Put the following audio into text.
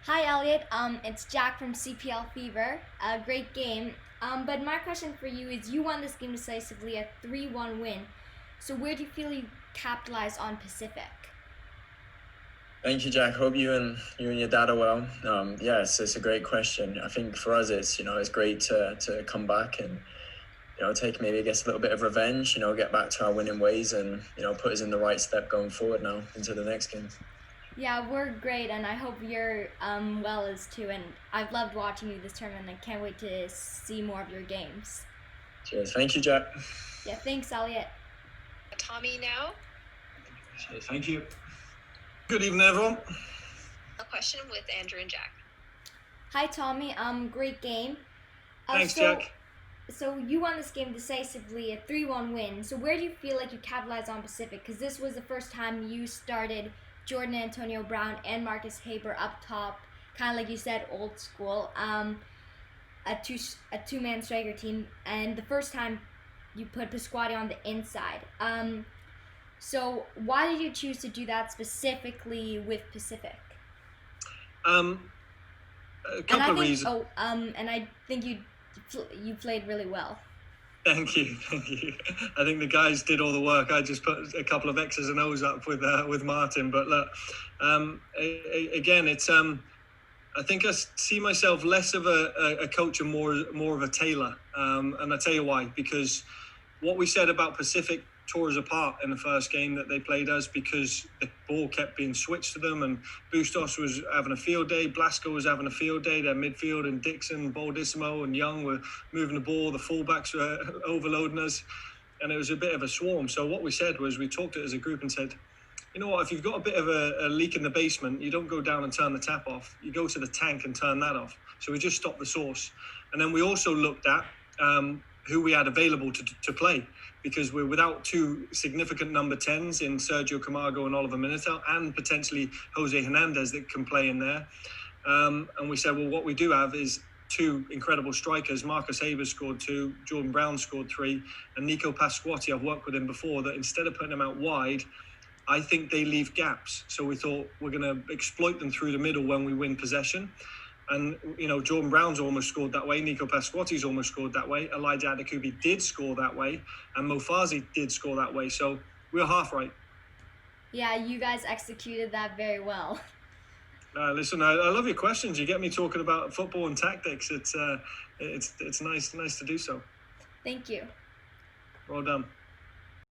Hi Elliot, it's Jack from CPL Fever. A great game. But my question for you is, you won this game decisively, a 3-1 win. So where do you feel you capitalized on Pacific? Thank you, Jack. Hope you and your dad are well. Yeah, it's a great question. I think for us, it's great to come back and take maybe I guess a little bit of revenge. Get back to our winning ways and put us in the right step going forward now into the next game. Yeah, we're great, and I hope you're well as too. And I've loved watching you this tournament. And I can't wait to see more of your games. Cheers. Thank you, Jack. Yeah, thanks, Elliot. Tommy now. Cheers. Thank you. Good evening, everyone. A question with Andrew and Jack. Hi Tommy. Great game. Thanks, Jack. So you won this game decisively, a 3-1 win. So where do you feel like you capitalized on Pacific? Because this was the first time you started Jordan Antonio Brown and Marcus Haber up top, kind of like you said, old school. A two-man striker team, and the first time you put Pasquale on the inside. So why did you choose to do that specifically with Pacific? A couple of reasons. Oh, and I think you played really well. Thank you. I think the guys did all the work. I just put a couple of X's and O's up with Martin. But look, again, it's I think I see myself less of a coach and more of a tailor. And I tell you why, because what we said about Pacific tore us apart in the first game that they played us, because the ball kept being switched to them, and Bustos was having a field day, Blasco was having a field day, their midfield, and Dixon, Baldissimo and Young were moving the ball, the fullbacks were overloading us, and it was a bit of a swarm. So what we said was, we talked it as a group and said, you know what, if you've got a bit of a leak in the basement, you don't go down and turn the tap off, you go to the tank and turn that off. So we just stopped the source. And then we also looked at who we had available to play, because we're without two significant number 10s in Sergio Camargo and Oliver Militao, and potentially Jose Hernandez that can play in there. And we said, well, what we do have is two incredible strikers. Marcus Haber scored 2, Jordan Brown scored 3, and Nico Pasquotti, I've worked with him before, that instead of putting them out wide, I think they leave gaps. So we thought we're going to exploit them through the middle when we win possession. And, Jordan Brown's almost scored that way. Nico Pasquotti's almost scored that way. Elijah Adekubi did score that way. And Mofazi did score that way. So we were half right. Yeah, you guys executed that very well. Listen, I love your questions. You get me talking about football and tactics. It's nice to do so. Thank you. Well done.